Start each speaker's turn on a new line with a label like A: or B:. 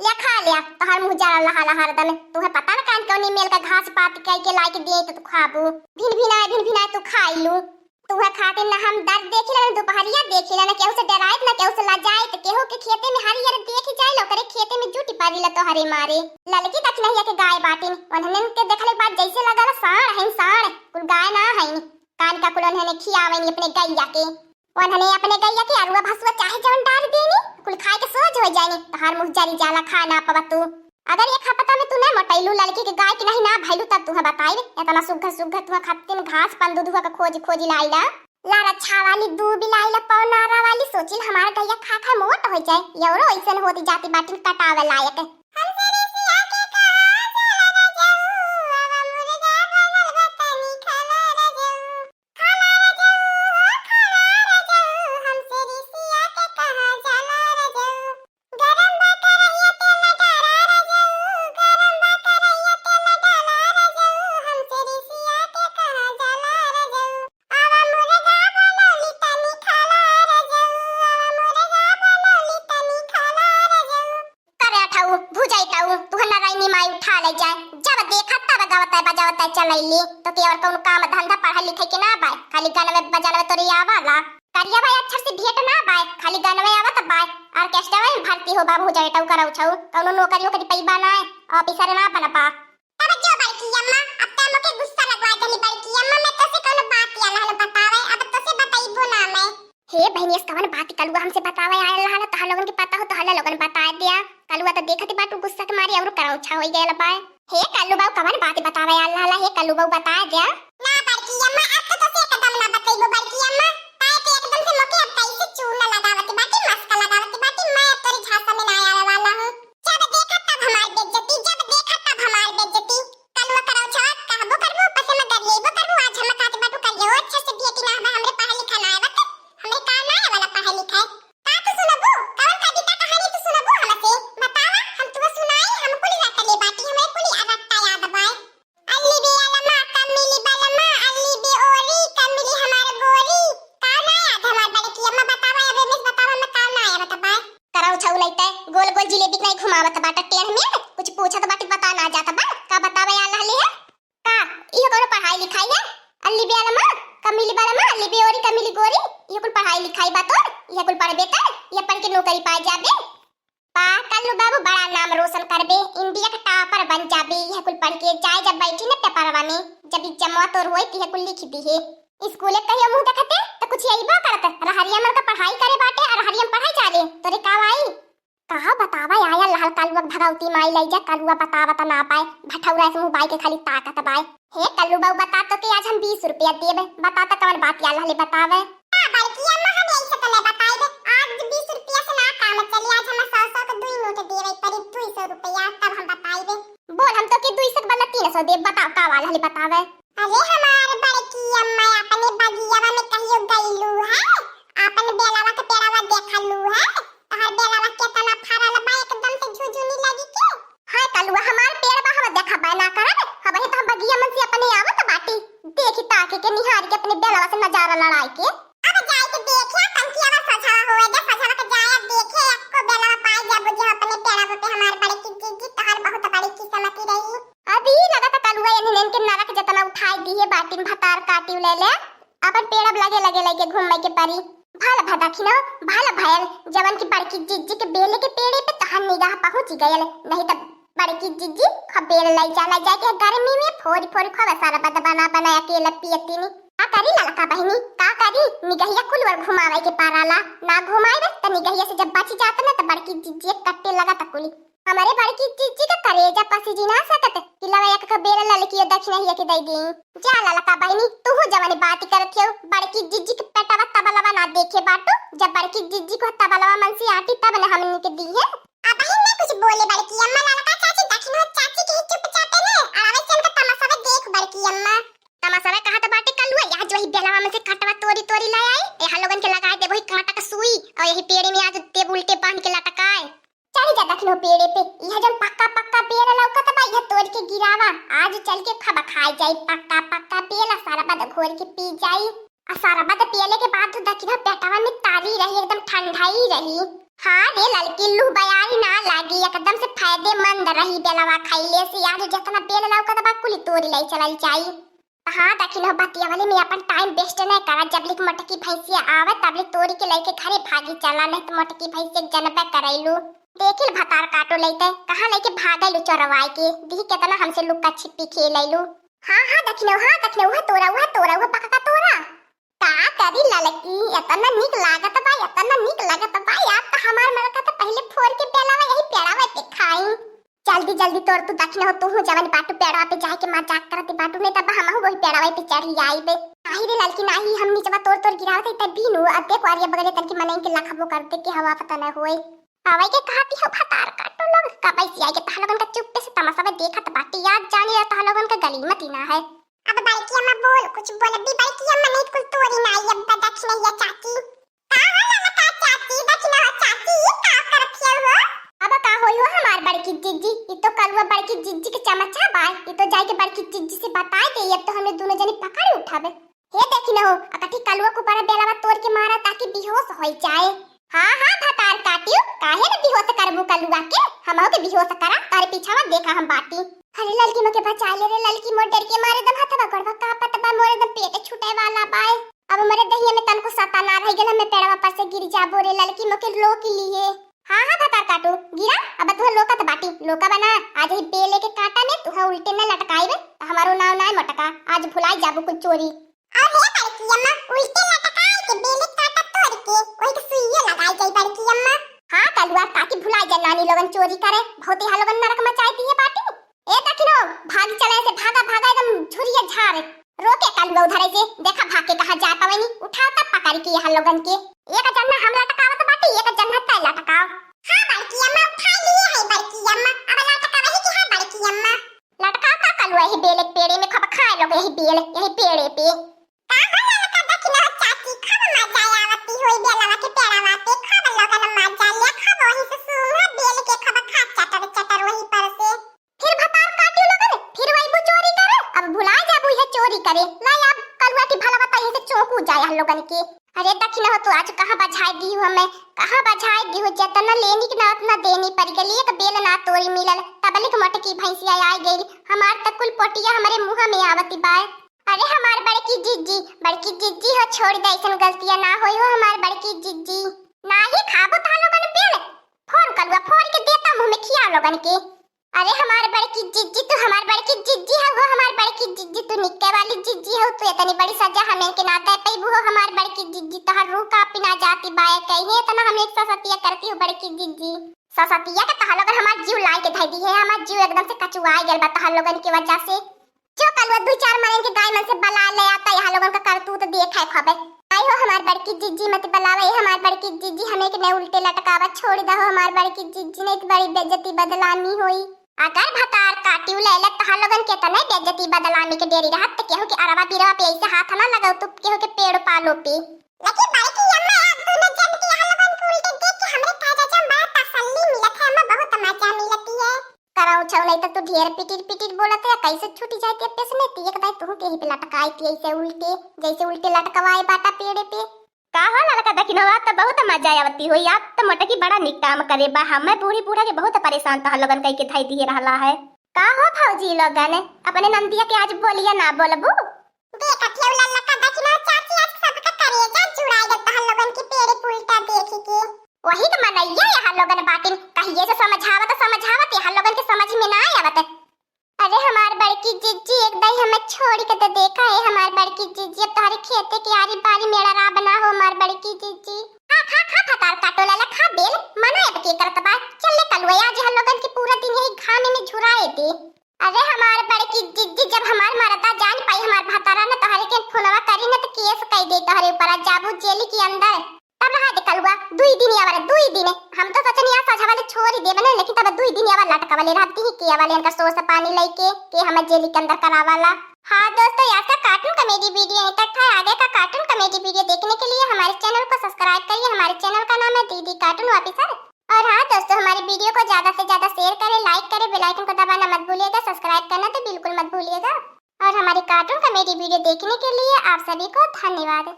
A: ले खा लिया तोहर मुंह जरा लहा लहा दम तुम्हें पता ना कान कौन मेल का घास पात के लाई के दिए तो तू खाबू भिन भिनाए तू खाइलू तुहे खातिर ना हम दर्द देखिला ना दोपहरिया देखिला ना केहू से डराइत ना केहू से लजाए त केहू के खेते में हरियर देख जाए लो करे खेते में जूटी पारीला तो हरे मारे ललकी दक्षिणहिया के गाय बाटिन उन्हने के देखले बात जैसे लगल साण है साण कुल गाय ना है कान का कुल उन्हने खियावेनी अपने गैया के उन्हने अपने गैया के अरुआ भसुआ चाहे जवन डाल देनी कुल खाए के सोच हो जाएनी तहार मुंह जारी जाला खाना पवा तू अगर ये खपता में तू न मोटैलू लड़की के गाय के नहीं ना भैलू तब तू बताई इतना सुग्घर तू खातिन घास पान दूध का खोजी लाइला लारा छा वाली दूब लाइला पौनारा वाली सोचिल हमार गैया खा खा मोट हो जाए एवरो ऐसन होती जाती बाटिन कटावे लायक चलैली तो के और कौन काम धंधा पढ़ा लिखे के ना बाय खाली गाना में बजाना तोरी आवाला करिया भाई अच्छा से भेट ना बाय खाली गाना में आवत बाय ऑर्केस्ट्रा में भर्ती हो बाबू जाए टाउ कराउ छौ कौनो नौकरियो के पैबा ना ऑफिसर ना बना पा तब जो बड़की अम्मा अब त मोके गुस्सा लगवा देली बड़की अम्मा मैं तो से कौनो बात आला हल बतावे अब तो से बताइबो ना मैं हे बहनियस कवन बात कलुआ हमसे बतावे आयल हल त लोगन के पता हो तो हल लोगन बता दिया कलुआ तो देखत बाटू गुस्सा के मारी और कराउ छा होई गेल बाय हे कल्लू बाबू कवन बात बतावे अल्लाह ला हे कल्लू बाबू बता दे ना बड़की अम्मा अब तो से एकदम ना बताइबो बड़की अम्मा ताए पे एकदम से मोके अब कैसे चूना लगावत बाटी मस्का लगावत बाटी मैं तोरी झांसा में ना आया वाला हूं जब देखा तब हमार बेइज्जती कल्लू कराओ छा कहबो करबो पसे में डरिएबो करबो आज हम खाते बाटू करियो अच्छा से बेटी ना हमरे पढ़ा लिखा ना आवत हमरे का ना वाला पढ़ा लिखा का तू सुनबो कवन कविता कहानी तू सुनबो हमसे बतावा हम तुम सुनाई हम कुली रटले बाटी हमें कुली अगत्ता याद बाय अल्ली बे अलमा कमिली बलमा अल्ली बे ओरी कमिली हमार गोरी का ना याद हमार बड़की अम्मा बतावा अब मिस बतावा मैं का ना आया बतावा कराउ छौ लइते गोल गोल जिलेबी नहीं घुमावत बाटा टेढ़ में कुछ पूछत बाटी बता ना जाता बा का बतावे अल्लाह ले का इहो कोनो पढ़ाई लिखाई है अल्ली बे अलमा कमिली बलमा अल्ली बे ओरी कमिली गोरी इहो कुल पढ़ाई लिखाई बा तोर इहो कुल पढ़बे कर ये पढ़ के नौकरी पा जाबे पा कल्लू बाबू बड़ा नाम रोशन करबे इंडिया का टॉपर बन जाबे यह कुल पढ़ के जाए जब बैठी न पेपरवा में जब जमा तोर होई तिहे कुल लिख दी है स्कूले कहियो मुंह देखते तो कुछ आईबा करत रहरिया मन का पढ़ाई करे बाटे और हरियम पढ़ाई जाले तोरे का आई कहा बतावा आया लाल कलुआ भगवती माई लई जा कलुआ बतावा त ना पाए भठौरा से मुंह बाई के खाली ताकत बाय हे कल्लू बाबू बता तो के आज हम 20 रुपया देबे बता त कवन बात आला ले बतावे बड़की अम्मा हम ऐसे तो ले बताई दे आज 20 रुपया से ना काम चली आज हम 100 का दुई नोट देवे करीब 200 रुपया तब हम बताई दे बोल हम तो के 200 बदला 300 दे बताओ का वाला ले बतावे अरे हमार बड़की अम्मा अपने बगियावा में कहियो गइलू है अपन बेलावा के पेड़ावा देखलू है तहर बेलावा के तना फरल बा एकदम से झुझुनी लगी के हाय कलुआ हमार पेड़वा हम देखा बा ना करब हबे तो हम बगिया मन से अपने आवत बाटी देखी ताके के निहार के अपने बेलावा से नजारा लड़ाई के अब जाए के देखिया कंकियावा सजा होए दे सजा के जाए देखे एको बेलावा पाई जाबो जे अपने पेड़वा पे हमार बड़की जीजी तहर बहुत बड़ी किस्मती रही अभी लगा था कलुआ इन्हें के नरक जतना उठाई दी है बाटिन भतार काटी ले ले अपन पेड़ब लगे घूमई के परी भाल भदाखिनो भाल भयल जवन की बड़की जिज्जी के बेले के पेड़े पे तहन निगाह पहुंच गयल नहीं त बड़की जिज्जी खबेल लाई जाए के गर्मी में फोरी खवा सारा बना अकेला पियतीनी का करी ललका बहनी का करी निगहिया कुलवर घुमावे के पाराला ना घुमाए त निगहिया से जब बच जात न त बड़की जिज्जी कट्टे लगा त कुली हमारे बड़की जिज्जी का करेजा पसीजी ना सकत किलावा एक का बेला ललकी दक्षिणहिया के दई दी जा ललका बहनी तू जवानी बात करत हो बड़की जिज्जी के पेटवा तबलवा ना देखे बाटू जब बड़की जिज्जी को तबलवा मन से आटी तब न हमनी के दी है अब बहन ने कुछ बोले बड़की अम्मा ललका चाची दक्षिण चाची के चुपचाप ने आवे चल का तमाशा देख बड़की अम्मा तमाशा कहा त बाटे कलुआ या जो ही बेलावा में से कटवा तोरी लाई आई ए हलोगन के लगाए दे वही कांटा का सुई और यही पेड़ में आज ते उल्टे बांध के लटकाए चली जा दखनो पेड़े पे यह जन पक्का पेड़ लौकत बा यह तोड़ के गिरावा आज चल के खबा खाई जाई पक्का पेला सारा बद घोर के पी जाई आ सारा बद पियले के बाद दखनो पेटवा में तारी रही एकदम ठंडाई रही हां रे ललकी लू बयारी ना लागी एकदम से तने मंद रही बेलवा खाइले से यार जतना बेल लाउ का कुली तोरी लाई चलाई जाई। हाँ दखिन हो बतिया वाले में अपन टाइम वेस्ट नहीं करा। जब लिख मटकी भैंसिया आवे तबले तोरी के लेके घरे भागी चला, नहीं तो मटकी भैंसिया जनपे करैलू। देखिल भतार काटो लेते कहां लेके भागैलू चोरवाई के दी केतना हमसे लुक्का छिपी खेलैलू। हां दखिनो वह तोरा पक्का तोरा का करी ललकी एतना निक लागत बा यार। तो हमार मरका तो पहले फोड़ के बेलावा यही पेड़ावा पे खाई। जल्दी तोड़ तू दखिनो हो तू जवानी बाटू पेड़ावा पे जाके मजाक करते बाटू नहीं तब हम वही पेड़ावा पे चढ़ी आईबे। नाही रे ललकी नाही हम नीचे तोड़ गिरावत है तब बीनू अब देख वारिया बगले तन की मनई के लखबो करते कि हवा पता न होए। आवे के कहती हो भतार काटो लोग का पैसे आए के तहलगन का चुप्पे से तमाशा में देखत बाटी याद जानी रहा तहलगन का गलीमत ही ना है। अब बाइकी अम्मा बोल कुछ बोल अभी बाइकी अम्मा नहीं कुछ तोरी ना ये दक्षिण या चाची का हो ना का चाची दक्षिण हो चाची का करथियो हो। अब का होई हो हमार बड़की जिज्जी ई तो कलवा बड़की जिज्जी के चमचा बा ई तो जाके बड़की जिज्जी से बताए दे अब तो हमने दोनों जने पकड़ उठावे। हे देखी ना हो अकठी कलवा को पर बेलावा तोड़ के मारा ताकि बेहोश हो जाए। हां भतार काटियो काहे न बेहोश करबू कलवा के हमहु के बेहोश करा तारे पीछावा देखा हम बाटी। अरे ललकी मके बचा ले रे ललकी मोर डर के मारे दम हथवा गड़वा का पतबा मोरे दम पेट छूटे वाला बाय। अब मरे दहिया में तनको सता ना रह गेल हमें पेड़वा पर से गिर जाबो रे ललकी मके लोक लिए। हां भतार काटू गिरा अब तू लोकत बाटी लोका बना आज ही बेले के कांटा में तू उल्टे में लटकाईबे हमारो नाव ना मटका आज भुलाई जाबू कुछ चोरी। और हे बड़की अम्मा उल्टे लटकाई के बेले कांटा तोड़ के ओई के सुइया लगाई गई बड़की अम्मा। हां कलुआ ताकि भुलाई जा नानी लोगन चोरी करे बहुत ही लोगन नरक मचाईती है बाटी। ए दखिनो भाग चले से भागा एकदम झुरिया झाड़ रोके कलुआ उधर से देखा भाग के कहां जा पावेनी उठा तब पकड़ के यहां लोगन के एक जन्ना हम लटकावत बाटी एक जन्ना तै लटकाओ। हां बड़की अम्मा उठा लिए है बड़की अम्मा अब लटकावही की हां बड़की अम्मा लटका का कलुआ ही बेले पेड़े में खब खाए लोग यही बेल यही पेड़े पे का हो ना का दखिनो चाची खब मजा आवती होई बेलवा के पेड़ावा पे खब लोगन मजा लिया खब वही से सुंघा बेल के खब खा चटर वही पर से फिर भतार काटियो लोगन फिर वही बु चोरी करे अब भुला जाबू है चोरी करे ला अब कलवा की भला बताई से चौकू जाए हम लोगन के। अरे दखिन हो तो आज कहां बजाई दी हो मैं कहां बजाई दी हो जतना लेनी की ना उतना देनी पड़ गई एक बेल ना तोरी मिलल तबले के मटकी भैंसिया आई गई हमार तक कुल पटिया हमारे मुंह में आवती बाय। अरे हमार बड़की जिज्जी हो छोड़ दे ऐसन गलतियां ना होई हो हमार बड़की जिज्जी नाही खाबो ता लोगन बेल फोन कलवा फोड़ के देता मुंह में खिया लोगन के। अरे हमार बड़की जिज्जी तू हमार बड़की जिज्जी हो हमार बड़की जिज्जी तू निक्के वाली जिज्जी हो तू इतनी बड़ी सजा हमें के ना दे पैबू हो हमार बड़की जिज्जी तोहर रूह कापी ना जाती बाय कहीं इतना हम एक ससतिया करती हो बड़की जिज्जी ससतिया के तह लोगन हमार जीव लाई के धई दी है हमार जीव एकदम से कचुआई गेल बा तह लोगन की वजह से जो कलवा दो चार महीने के गाय मन से बला ले आता यहां लोगन का करतूत देखे खबे आई हो हमार बड़की जिज्जी मत बलावे हमार बड़की जिज्जी हमें के ने उल्टे लटकावा छोड़ दो हमार बड़की जिज्जी ने एक बड़ी बेइज्जती बदलामी होई। अगर भतार काटियो लेले तह लोगन के तने बेइज्जती बदलामी के डेरी रहत त केहू के अरवा बिरवा पे ऐसे हाथ ना लगाओ तू केहू के पेड़ पालो पे लेकिन बड़की अम्मा अब तूने जन के यहां लोगन को उल्टे देख के हमरे ताजा जम बात तसल्ली मिलत है हमें बहुत मजा मिलती है कराऊ छौ नहीं त तू ढेर पिटिट बोलत है कैसे छूटी जाती है पेसने ती एक दाई तू के ही पे लटकाई थी ऐसे उल्टे जैसे उल्टे लटकवाए बाटा पेड़े पे का हो ललका दखिनो त बहुत मजा आवती हो यार त मटकी बड़ा निक काम करे बा हमें बूढ़ी बूढ़ा के बहुत परेशान त लोगन कई के धाई दिए रहला है। का हो भौजी लोगन अपने नंदिया के आज बोलिया ना बोलबू देख अथियो ललका दखिनो चाची आज सब का करेजा जुड़ाई गत त लोगन के पेड़े पुलटा देखी के वही त मनैया यहां लोगन बाटिन कहिए से समझावत यहां लोगन के समझ में ना आवत। अरे हमार बड़की जिज्जी एक दाई हमें छोड़ के तो देखा है हमार बड़की जिज्जी अब तुम्हारे खेते की आरी बारी मेरा रा बना हो हमार बड़की जिज्जी खा फतार काटो लाला खा बेल मना अब के करत बा चल ले कलवा आज हम लोगन के पूरा दिन यही घामे में झुराए दे। अरे हमार बड़की जिज्जी जब हमार मरता जान पाई हमार भतारा ने तोहरे के फोनवा करी न तो केस कह दे तोहरे ऊपर जाबू जेल के अंदर तब रहा दे कलवा 2 दिन आवर 2 दिन हम तो सोचनी आ सजा वाले छोड़ दे बने लेकिन तब 2 दिन आवर लटका वाले रहती ही के वाले इनका सोस पानी लेके के हम जेल के अंदर करावाला। हां दोस्तों आज का कार्टून कॉमेडी वीडियो यहीं तक था आगे का कार्टून कॉमेडी वीडियो देखने के लिए हमारे चैनल को सब्सक्राइब करिए हमारे चैनल का नाम है दीदी कार्टून ऑफिसर। और हां दोस्तों हमारी वीडियो को ज्यादा से ज्यादा शेयर करें लाइक करें बेल आइकन को दबाना मत भूलिएगा सब्सक्राइब करना तो बिल्कुल मत भूलिएगा। और हमारी कार्टून कॉमेडी वीडियो देखने के लिए आप सभी को धन्यवाद।